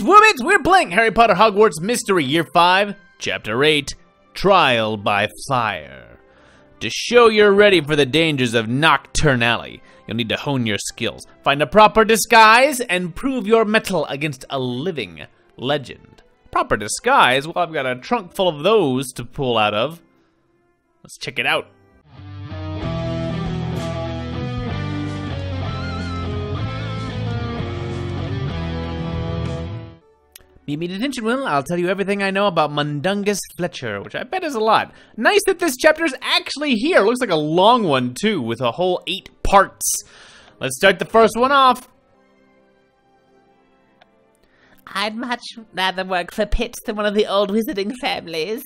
WillBits, we're playing Harry Potter Hogwarts Mystery Year 5, Chapter 8, Trial by Fire. To show you're ready for the dangers of Knockturn Alley, you'll need to hone your skills, find a proper disguise, and prove your mettle against a living legend. Proper disguise? Well, I've got a trunk full of those to pull out of. Let's check it out. Meet me detention, Will. I'll tell you everything I know about Mundungus Fletcher, which I bet is a lot. Nice that this chapter is actually here. Looks like a long one, too, with a whole 8 parts. Let's start the first one off. I'd much rather work for Pitts than one of the old wizarding families.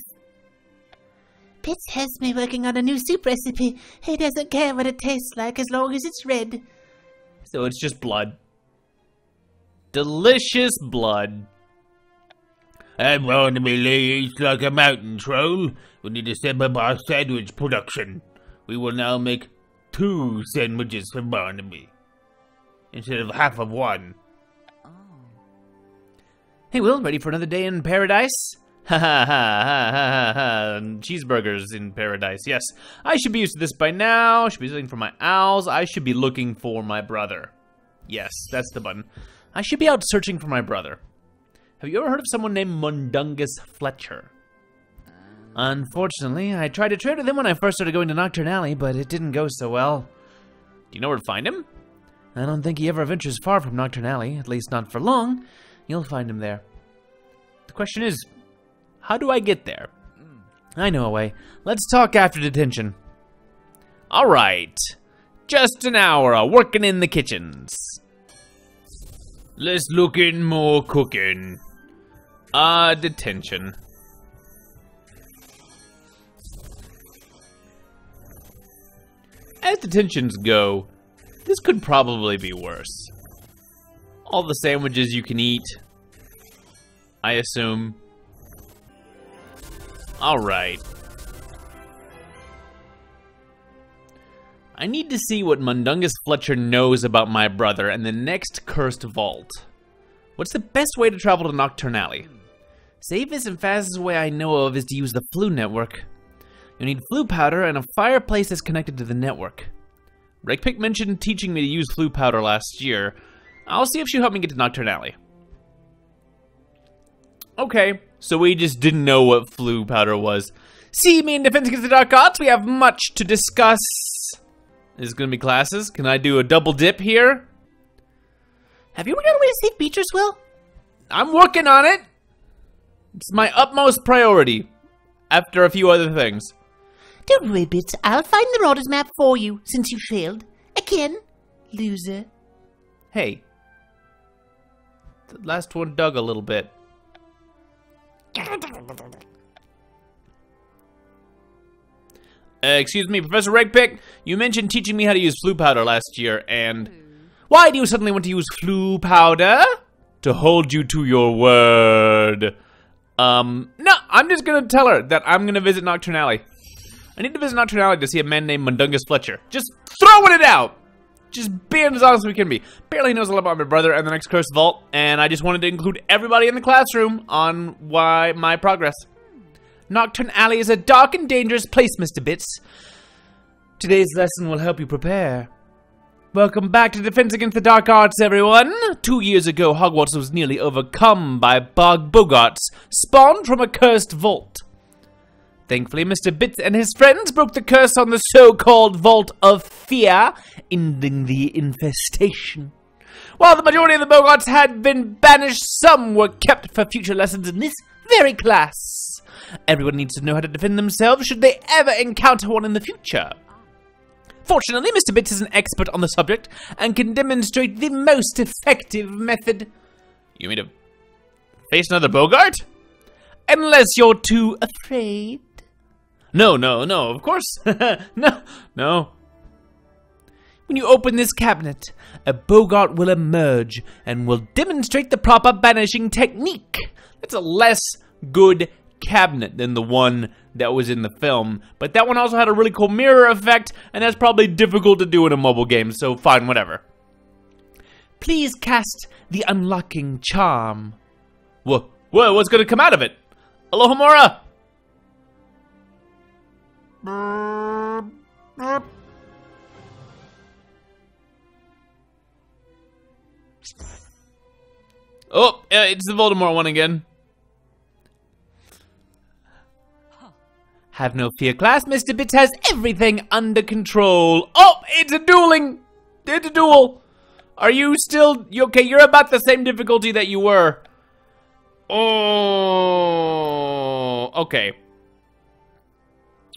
Pitts has me working on a new soup recipe. He doesn't care what it tastes like as long as it's red. So it's just blood. Delicious blood. I'm Barnaby Lee, eats like a mountain troll. We need to step up our sandwich production. We will now make 2 sandwiches for Barnaby, instead of half of one. Hey, Will, ready for another day in paradise? Ha ha ha ha ha ha. Cheeseburgers in paradise, yes. I should be used to this by now. I should be looking for my owls. I should be looking for my brother. Yes, that's the button. I should be out searching for my brother. Have you ever heard of someone named Mundungus Fletcher? Unfortunately, I tried to trade with him when I first started going to Knockturn Alley, but it didn't go so well. Do you know where to find him? I don't think he ever ventures far from Knockturn Alley, at least not for long. You'll find him there. The question is, how do I get there? I know a way. Let's talk after detention. Alright. Just an hour working in the kitchens. Less looking, more cooking. Detention. As detentions go, this could probably be worse. All the sandwiches you can eat, I assume. Alright. I need to see what Mundungus Fletcher knows about my brother and the next cursed vault. What's the best way to travel to Knockturn Alley? Safest and fastest way I know of is to use the Floo network. You'll need Floo powder and a fireplace that's connected to the network. Rakepick mentioned teaching me to use Floo powder last year. I'll see if she'll help me get to Knockturn Alley. Okay, so we just didn't know what Floo powder was. See, me in Defense Against the Dark Arts, we have much to discuss. Is it gonna be classes? Can I do a double dip here? Have you ever got a way to save Beatrice, Will? I'm working on it. It's my utmost priority, after a few other things. Don't worry, Bits. I'll find the Marauders map for you, since you failed. Again, loser. Hey. The last one dug a little bit. Excuse me, Professor Rakepick. You mentioned teaching me how to use Floo powder last year, and... Why do you suddenly want to use Floo powder? To hold you to your word. No, I'm just gonna tell her that I'm gonna visit Knockturn Alley. I need to visit Knockturn Alley to see a man named Mundungus Fletcher. Just throwing it out! Just being as honest as we can be. Apparently he knows a lot about my brother and the next cursed vault, and I just wanted to include everybody in the classroom on why my progress. Knockturn Alley is a dark and dangerous place, Mr. Bits. Today's lesson will help you prepare. Welcome back to Defense Against the Dark Arts, everyone. 2 years ago, Hogwarts was nearly overcome by Bog Bogarts, spawned from a cursed vault. Thankfully, Mr. Bits and his friends broke the curse on the so-called Vault of Fear, ending the infestation. While the majority of the Bogarts had been banished, some were kept for future lessons in this very class. Everyone needs to know how to defend themselves should they ever encounter one in the future. Fortunately, Mr. Bits is an expert on the subject and can demonstrate the most effective method. You mean to face another Bogart? Unless you're too afraid. No, of course. No. When you open this cabinet, a Bogart will emerge and will demonstrate the proper banishing technique. That's a less good cabinet than the one that was in the film, but that one also had a really cool mirror effect, and that's probably difficult to do in a mobile game, so fine, whatever. Please cast the unlocking charm. Whoa, what's gonna come out of it? Alohomora! Oh, it's the Voldemort one again. Have no fear, class. Mr. Bits has everything under control. Oh, it's a dueling. It's a duel. Are you still... okay, you're about the same difficulty that you were. Oh, okay.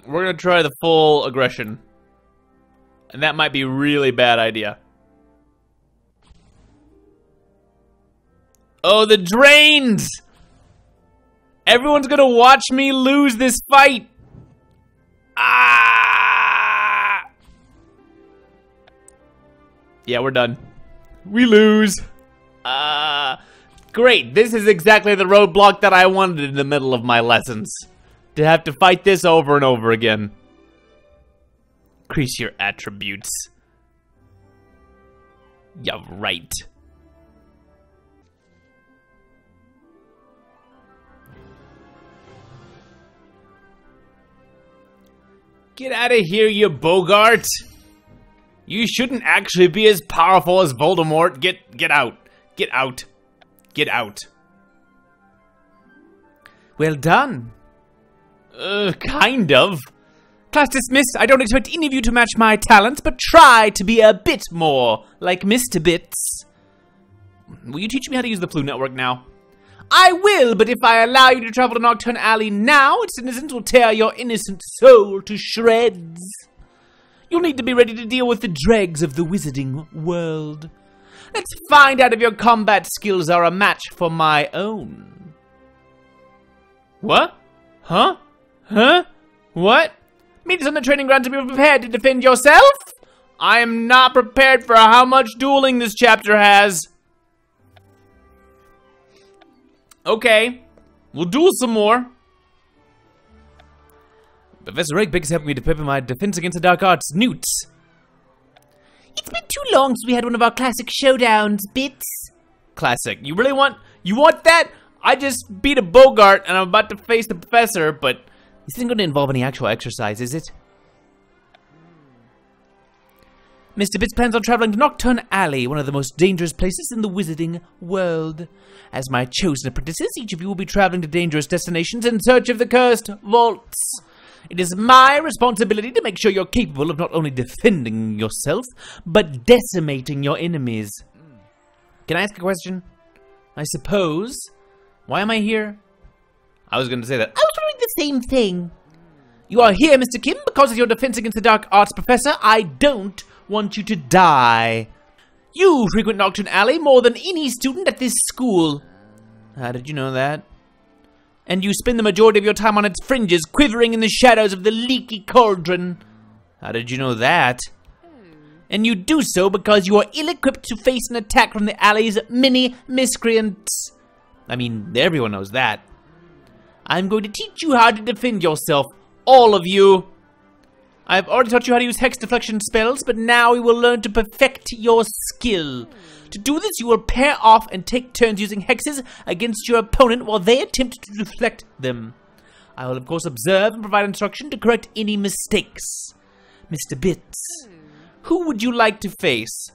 We're gonna try the full aggression. And that might be a really bad idea. Oh, the drains! Everyone's gonna watch me lose this fight. Ah! Yeah, we're done. We lose. Great. This is exactly the roadblock that I wanted in the middle of my lessons. To have to fight this over and over again. Increase your attributes. Yeah, right. Get out of here, you Bogart! You shouldn't actually be as powerful as Voldemort. Get out. Get out. Get out. Well done. Kind of. Class dismissed. I don't expect any of you to match my talents, but try to be a bit more like Mr. Bits. Will you teach me how to use the Floo network now? I will, but if I allow you to travel to Knockturn Alley now, its innocence will tear your innocent soul to shreds. You'll need to be ready to deal with the dregs of the wizarding world. Let's find out if your combat skills are a match for my own. What? Huh? Huh? What? Meet us on the training ground to be prepared to defend yourself? I am not prepared for how much dueling this chapter has. Okay, we'll duel some more. Professor Rakepick is helping me to prepare my defense against the dark arts, Newts. It's been too long since we had one of our classic showdowns, Bits. Classic. You really want... you want that? I just beat a Bogart and I'm about to face the professor, but... this isn't going to involve any actual exercise, is it? Mr. Bits plans on traveling to Knockturn Alley, one of the most dangerous places in the wizarding world. As my chosen apprentices, each of you will be traveling to dangerous destinations in search of the cursed vaults. It is my responsibility to make sure you're capable of not only defending yourself, but decimating your enemies. Can I ask a question? I suppose. Why am I here? I was going to say that. I was wondering the same thing. You are here, Mr. Kim, because of your defense against the dark arts professor. I don't want you to die. You frequent Knockturn Alley more than any student at this school. How did you know that? And you spend the majority of your time on its fringes, quivering in the shadows of the leaky cauldron. How did you know that? And you do so because you are ill-equipped to face an attack from the alley's many miscreants. I mean, everyone knows that. I'm going to teach you how to defend yourself, all of you. I've already taught you how to use hex deflection spells, but now we will learn to perfect your skill. To do this, you will pair off and take turns using hexes against your opponent while they attempt to deflect them. I will, of course, observe and provide instruction to correct any mistakes. Mr. Bits, who would you like to face?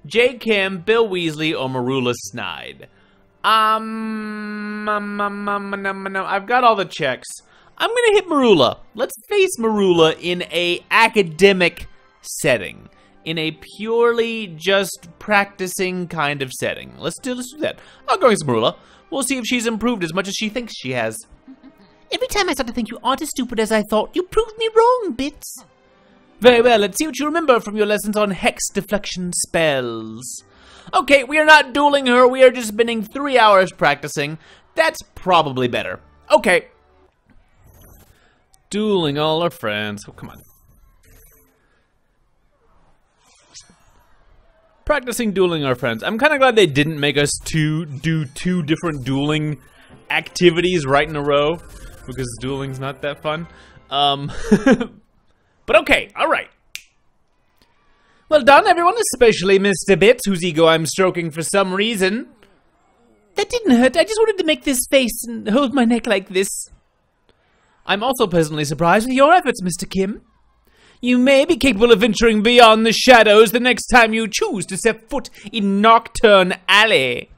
J. Kim, Bill Weasley, or Marula Snide? I've got all the checks. I'm gonna hit Marula. Let's face Marula in a academic setting. In a purely just practicing kind of setting. Let's do that. I'll go against Marula. We'll see if she's improved as much as she thinks she has. Every time I start to think you aren't as stupid as I thought, you proved me wrong, Bits. Very well, let's see what you remember from your lessons on hex deflection spells. Okay, we are not dueling her, we are just spending 3 hours practicing. That's probably better. Okay. Dueling all our friends. Oh, come on. Practicing dueling our friends. I'm kind of glad they didn't make us do two different dueling activities right in a row, because dueling's not that fun. But okay, alright. Well done, everyone, especially Mr. Bits, whose ego I'm stroking for some reason. That didn't hurt. I just wanted to make this face and hold my neck like this. I'm also pleasantly surprised with your efforts, Mr. Kim. You may be capable of venturing beyond the shadows the next time you choose to set foot in Knockturn Alley.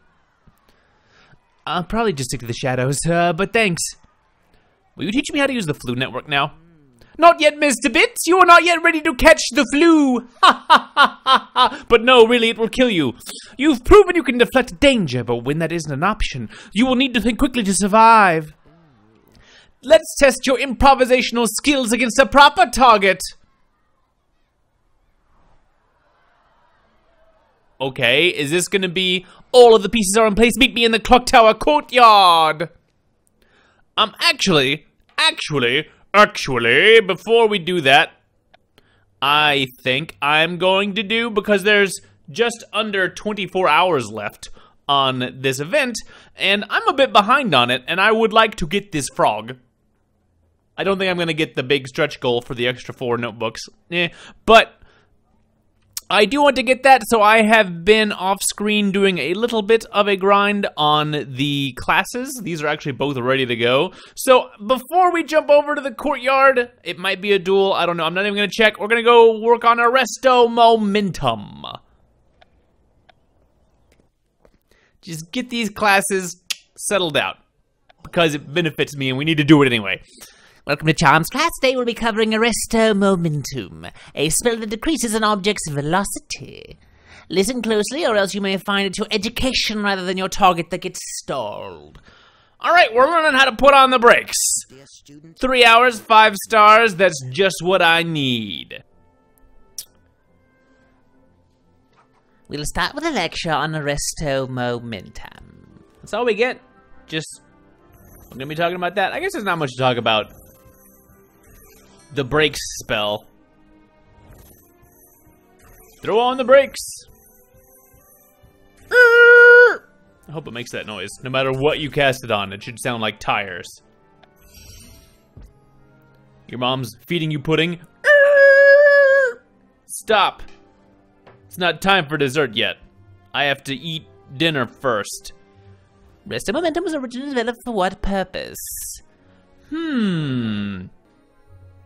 I'll probably just stick to the shadows, but thanks. Will you teach me how to use the Floo network now? Not yet, Mr. Bits. You are not yet ready to catch the Floo. Ha ha ha ha ha. But no, really, it will kill you. You've proven you can deflect danger, but when that isn't an option, you will need to think quickly to survive. Let's test your improvisational skills against a proper target. Okay, is this gonna be all of the pieces are in place? Meet me in the clock tower courtyard. Actually, before we do that, I think I'm going to do, because there's just under 24 hours left on this event, and I'm a bit behind on it, and I would like to get this frog. I don't think I'm gonna get the big stretch goal for the extra 4 notebooks, but I do want to get that, so I have been off-screen doing a little bit of a grind on the classes. These are actually both ready to go. So before we jump over to the courtyard, it might be a duel, I don't know, I'm not even going to check. We're going to go work on Arresto Momentum. Just get these classes settled out, because it benefits me and we need to do it anyway. Welcome to Charms class. Today we'll be covering Arresto Momentum, a spell that decreases an object's velocity. Listen closely, or else you may find it's your education rather than your target that gets stalled. Alright, we're learning how to put on the brakes. 3 hours, 5 stars, that's just what I need. We'll start with a lecture on Arresto Momentum. That's all we get. Just, we're gonna be talking about that. I guess there's not much to talk about. The brakes spell. Throw on the brakes. I hope it makes that noise. No matter what you cast it on, it should sound like tires. Your mom's feeding you pudding. Stop. It's not time for dessert yet. I have to eat dinner first. Arresto Momentum was originally developed for what purpose?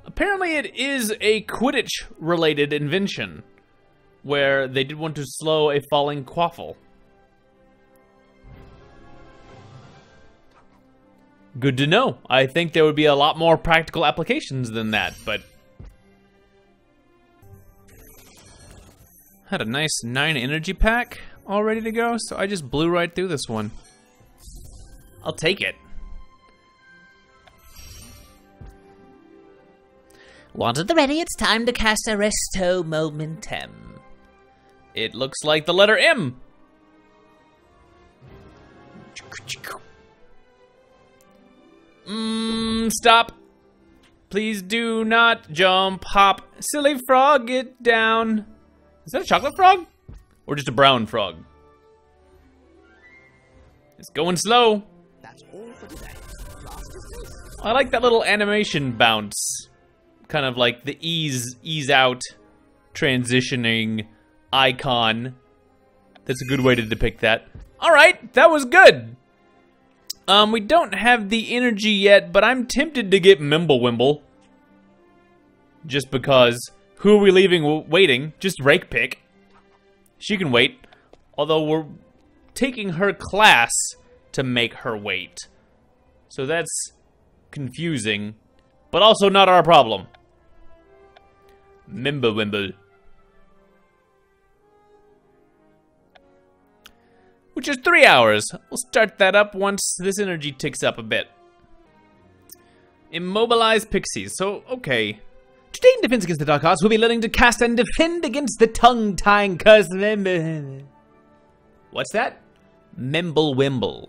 Apparently it is a Quidditch-related invention, where they did want to slow a falling quaffle. Good to know. I think there would be a lot more practical applications than that, but... Had a nice 9 energy pack all ready to go, so I just blew right through this one. I'll take it. Once at the ready, it's time to cast Arresto Momentum. It looks like the letter M. Stop. Please do not jump, hop. Silly frog, get down. Is that a chocolate frog? Or just a brown frog? It's going slow. I like that little animation bounce. Kind of like the ease out transitioning icon. That's a good way to depict that. Alright, that was good. We don't have the energy yet, but I'm tempted to get Mimblewimble. Just because, who are we leaving waiting? Just Rakepick. She can wait. Although we're taking her class to make her wait. So that's confusing, but also not our problem. Mimblewimble. Which is 3 hours. We'll start that up once this energy ticks up a bit. Immobilize pixies. So, okay. Today in defense against the dark arts, we'll be learning to cast and defend against the tongue-tying curse. What's that? Mimblewimble.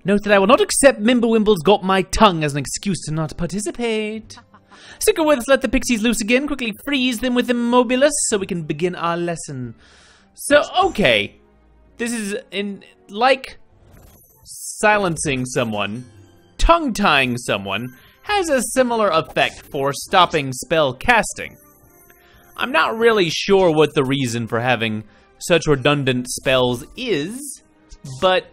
Note that I will not accept Mimblewimble's got my tongue as an excuse to not participate. Stick with us, let the pixies loose again. Quickly freeze them with Immobilus so we can begin our lesson. So, okay. This is like silencing someone, tongue-tying someone, has a similar effect for stopping spell casting. I'm not really sure what the reason for having such redundant spells is, but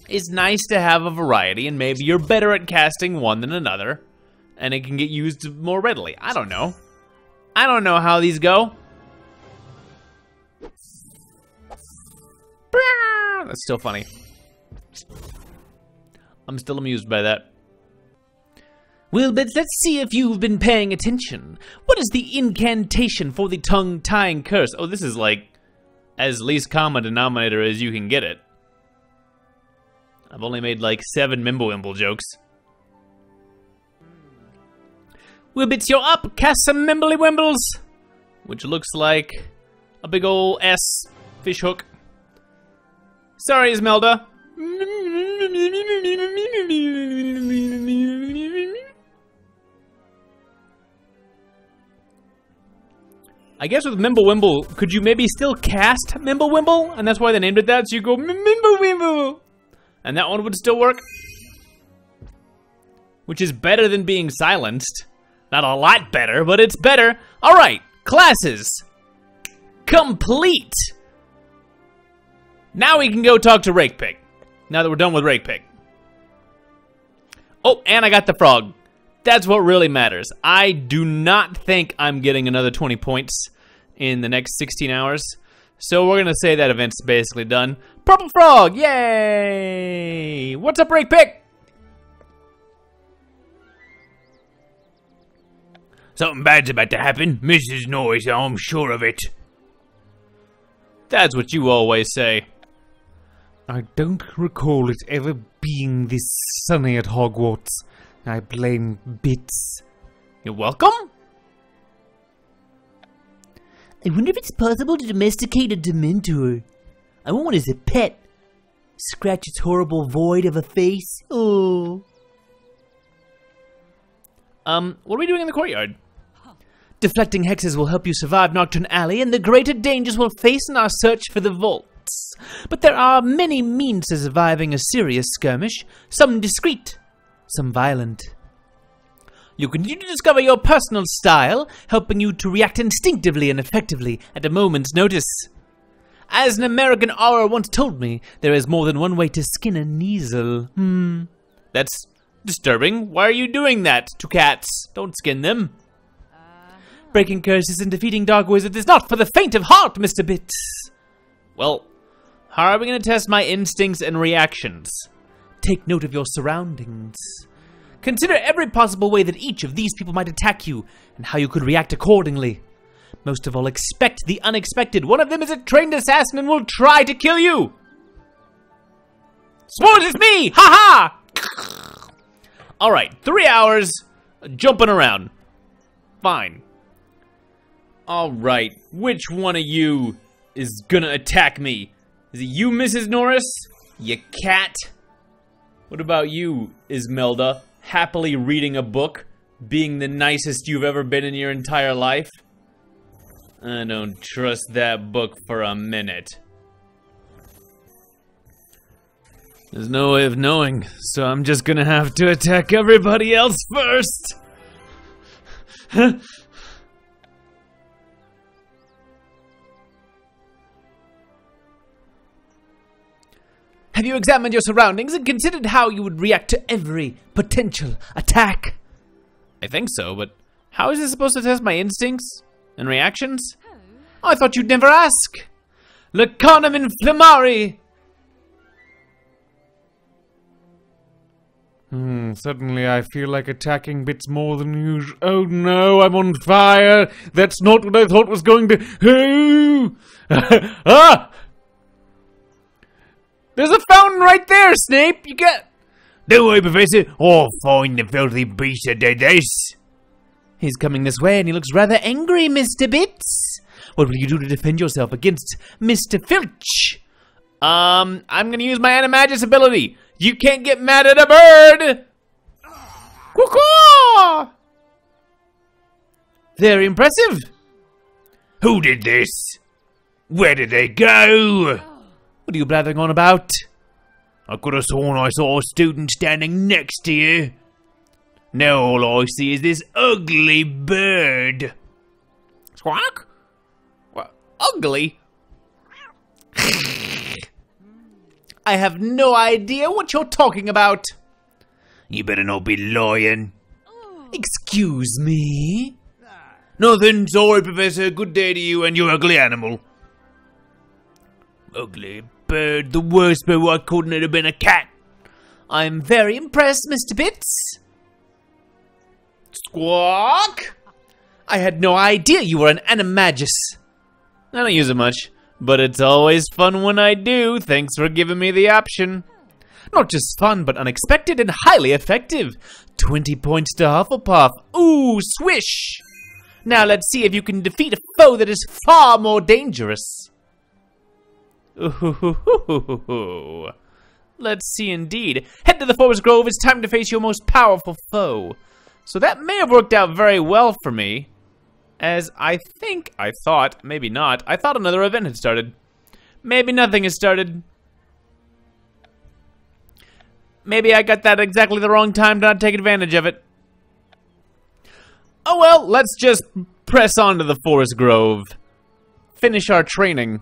It's nice to have a variety, and maybe you're better at casting one than another, and it can get used more readily. I don't know. I don't know how these go. That's still funny. I'm still amused by that. WillBits, let's see if you've been paying attention. What is the incantation for the tongue-tying curse? Oh, this is like as least common denominator as you can get it. I've only made like 7 Mimblewimble jokes. WillBits, you're up. Cast some Mimblewimbles. Which looks like a big ol' S fish hook. Sorry, Esmelda. I guess with Mimblewimble, could you maybe still cast Mimblewimble? And that's why they named it that, so you go Mimblewimble. And that one would still work. Which is better than being silenced. Not a lot better, but it's better. Alright, classes. Complete. Now we can go talk to Rakepick. Now that we're done with Rakepick. Oh, and I got the frog. That's what really matters. I do not think I'm getting another 20 points in the next 16 hours. So we're gonna say that event's basically done. Purple frog, yay! What's up, Rakepick? Something bad's about to happen. Mrs. Norris, I'm sure of it. That's what you always say. I don't recall it ever being this sunny at Hogwarts. I blame Bits. You're welcome? I wonder if it's possible to domesticate a Dementor. I want one as a pet. Scratch its horrible void of a face. Oh. What are we doing in the courtyard? Deflecting hexes will help you survive Knockturn Alley, and the greater dangers we'll face in our search for the vaults. But there are many means to surviving a serious skirmish, some discreet, some violent. You continue to discover your personal style, helping you to react instinctively and effectively at a moment's notice. As an American aura once told me, there is more than one way to skin a Kneasel. That's disturbing. Why are you doing that to cats? Don't skin them. Breaking curses and defeating dark wizards is not for the faint of heart, Mr. Bits. Well, how are we going to test my instincts and reactions? Take note of your surroundings. Consider every possible way that each of these people might attack you, and how you could react accordingly. Most of all, expect the unexpected. One of them is a trained assassin and will try to kill you. Suppose it's me! Ha ha! Alright, 3 hours jumping around. Fine. Alright, which one of you is gonna attack me? Is it you, Mrs. Norris? You cat? What about you, Esmelda? Happily reading a book, being the nicest you've ever been in your entire life? I don't trust that book for a minute. There's no way of knowing, so I'm just gonna have to attack everybody else first. Have you examined your surroundings and considered how you would react to every potential attack? I think so, but how is this supposed to test my instincts and reactions? Oh, I thought you'd never ask. Lacanum inflammari. Suddenly I feel like attacking Bits more than usual. Oh no, I'm on fire! That's not what I thought was going to... Ah! There's a fountain right there, Snape! You get... Don't worry, Professor. I'll find the filthy beast that did this. He's coming this way and he looks rather angry, Mr. Bits. What will you do to defend yourself against Mr. Filch? I'm gonna use my Animagus ability. You can't get mad at a bird! Caw-caw! Very impressive. Who did this? Where did they go? What are you blathering on about? I could have sworn I saw a student standing next to you. Now all I see is this ugly bird. Squawk? What? Ugly? I have no idea what you're talking about. You better not be lying. Excuse me? Nothing, sorry, Professor. Good day to you and your ugly animal. Ugly bird, the worst bird. Why couldn't it have been a cat? I'm very impressed, Mr. Bits. Squawk! I had no idea you were an animagus. I don't use it much, but it's always fun when I do. Thanks for giving me the option. Not just fun, but unexpected and highly effective. 20 points to Hufflepuff. Ooh, swish! Now let's see if you can defeat a foe that is far more dangerous. Ooh. Let's see indeed. Head to the Forest Grove. It's time to face your most powerful foe. So that may have worked out very well for me. As I thought, maybe not. I thought another event had started. Maybe nothing has started. Maybe I got that exactly the wrong time to not take advantage of it. Oh well, let's just press on to the Forest Grove. Finish our training.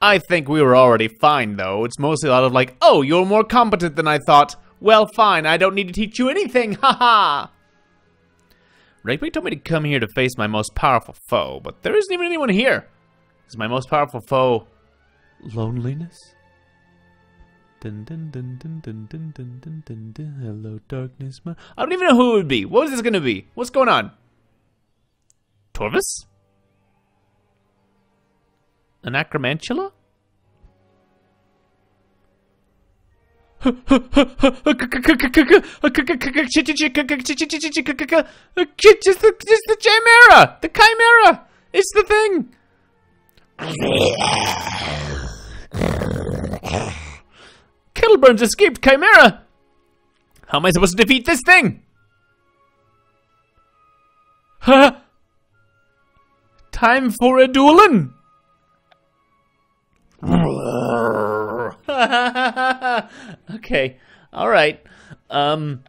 I think we were already fine, though. It's mostly a lot of like, oh, you're more competent than I thought. Well, fine, I don't need to teach you anything, haha! Rakepick told me to come here to face my most powerful foe, but there isn't even anyone here. Is my most powerful foe loneliness? Dun, dun, dun, dun, dun, dun, dun, dun, dun, dun. Hello, darkness. I don't even know who it would be. What is this gonna be? What's going on? Torvus? An acromantula? It's the chimera! The chimera! It's the thing! Kettleburn's escaped chimera! How am I supposed to defeat this thing? Huh? Time for a duelin'! Okay, alright. Alright,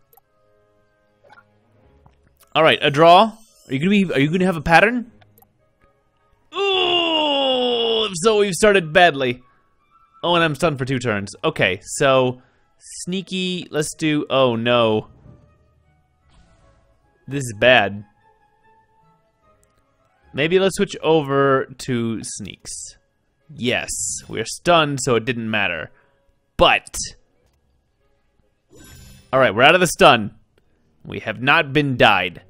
a draw. Are you gonna have a pattern? Ooh, so we've started badly. Oh, and I'm stunned for 2 turns. Okay, so sneaky, let's do, oh no. This is bad. Maybe let's switch over to sneaks. Yes, we're stunned, so it didn't matter. But, all right, we're out of the stun. We have not been died.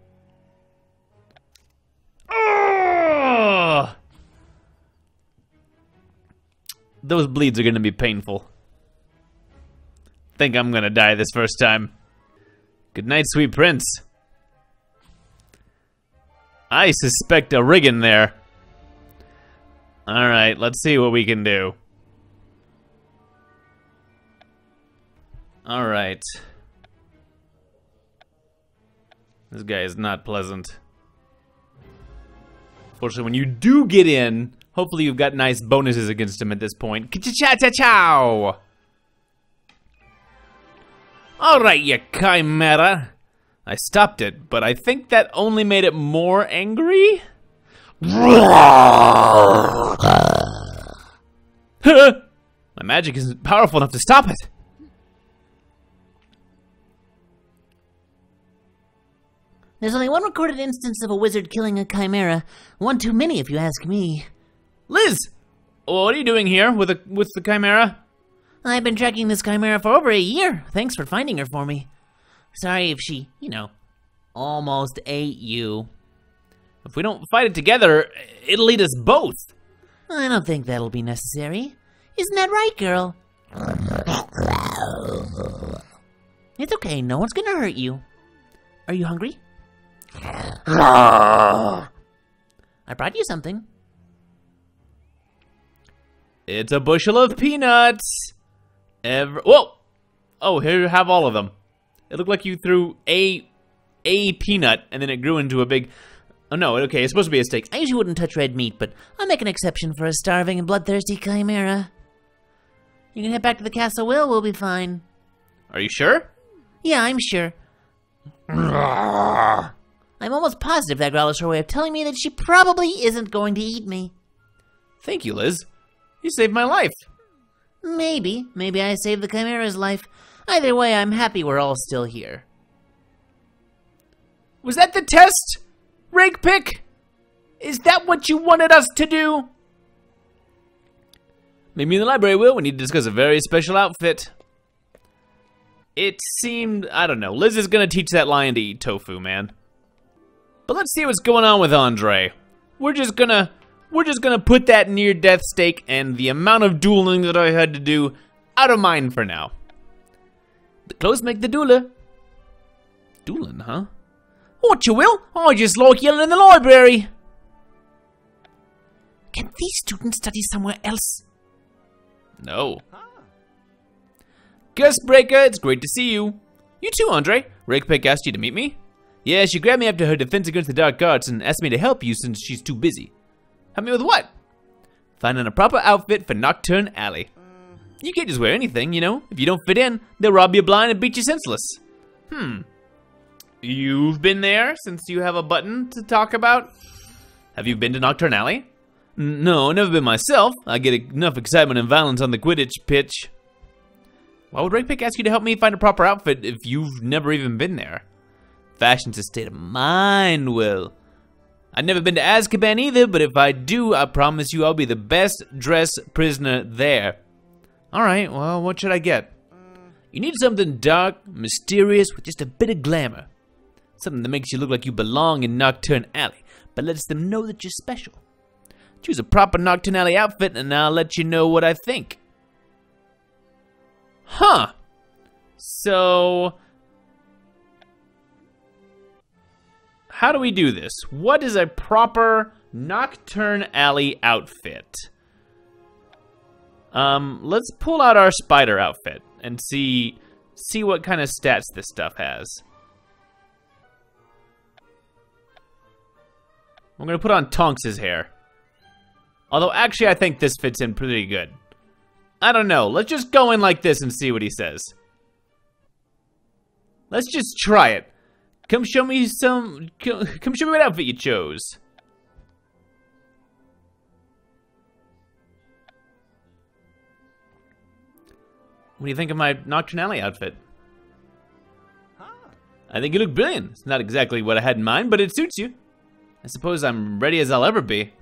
Ugh! Those bleeds are gonna be painful. Think I'm gonna die this first time. Good night, sweet prince. I suspect a rig in there. Alright, let's see what we can do. Alright. This guy is not pleasant. Fortunately, when you do get in, hopefully you've got nice bonuses against him at this point. Ka-cha-cha-cha-chow! Alright, you chimera. I stopped it, but I think that only made it more angry? My magic isn't powerful enough to stop it. There's only one recorded instance of a wizard killing a chimera. One too many, if you ask me. Liz! What are you doing here with the chimera? I've been tracking this chimera for over a year. Thanks for finding her for me. Sorry if she, almost ate you. If we don't fight it together, it'll eat us both. I don't think that'll be necessary. Isn't that right, girl? It's okay, no one's gonna hurt you. Are you hungry? I brought you something. It's a bushel of peanuts. Whoa! Oh, here you have all of them. It looked like you threw a peanut, and then it grew into a big... Oh no, okay, it's supposed to be a steak. I usually wouldn't touch red meat, but I'll make an exception for a starving and bloodthirsty chimera. You can head back to the castle, we'll be fine. Are you sure? Yeah, I'm sure. I'm almost positive that growl is her way of telling me that she probably isn't going to eat me. Thank you, Liz. You saved my life. Maybe I saved the Chimera's life. Either way, I'm happy we're all still here. Was that the test, Rakepick? Is that what you wanted us to do? Meet me in the library, Will. We need to discuss a very special outfit. It seemed, I don't know, Liz is gonna teach that lion to eat tofu, man. But let's see what's going on with Andre. We're just gonna put that near-death steak and the amount of dueling that I had to do out of mind for now. The clothes make the dueler. Dueling, huh? What you will? I just like yelling in the library. Can these students study somewhere else? No. Gus Breaker, it's great to see you. You too, Andre. Rakepick asked you to meet me? Yeah, she grabbed me after her defense against the dark arts and asked me to help you since she's too busy. Help me with what? Finding a proper outfit for Knockturn Alley. You can't just wear anything, you know? If you don't fit in, they'll rob you blind and beat you senseless. You've been there since you have a button to talk about? Have you been to Knockturn Alley? No, never been myself. I get enough excitement and violence on the Quidditch pitch. Why would Rakepick ask you to help me find a proper outfit if you've never even been there? Fashion's a state of mind, Will. I've never been to Azkaban either, but if I do, I promise you I'll be the best dressed prisoner there. Alright, well, what should I get? You need something dark, mysterious, with just a bit of glamour. Something that makes you look like you belong in Knockturn Alley, but lets them know that you're special. Choose a proper Knockturn Alley outfit and I'll let you know what I think. Huh. So, how do we do this? What is a proper Knockturn Alley outfit? Let's pull out our spider outfit and see what kind of stats this stuff has. I'm gonna put on Tonks' hair. Although, actually, I think this fits in pretty good. I don't know. Let's just go in like this and see what he says. Let's just try it. Come show me what outfit you chose. What do you think of my Knockturn Alley outfit? I think you look brilliant. It's not exactly what I had in mind, but it suits you. I suppose I'm ready as I'll ever be.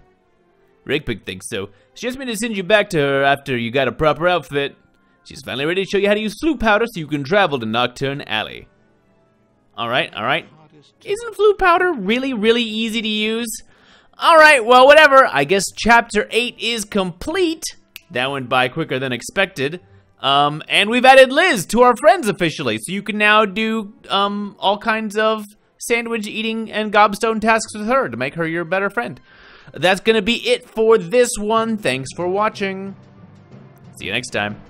Rakepick thinks so. She asked me to send you back to her after you got a proper outfit. She's finally ready to show you how to use Floo powder so you can travel to Knockturn Alley. Alright, alright. Isn't Floo powder really, really easy to use? Alright, well, whatever. I guess Chapter 8 is complete. That went by quicker than expected. And we've added Liz to our friends officially, so you can now do, all kinds of sandwich eating and gobstone tasks with her to make her your better friend. That's gonna be it for this one. Thanks for watching. See you next time.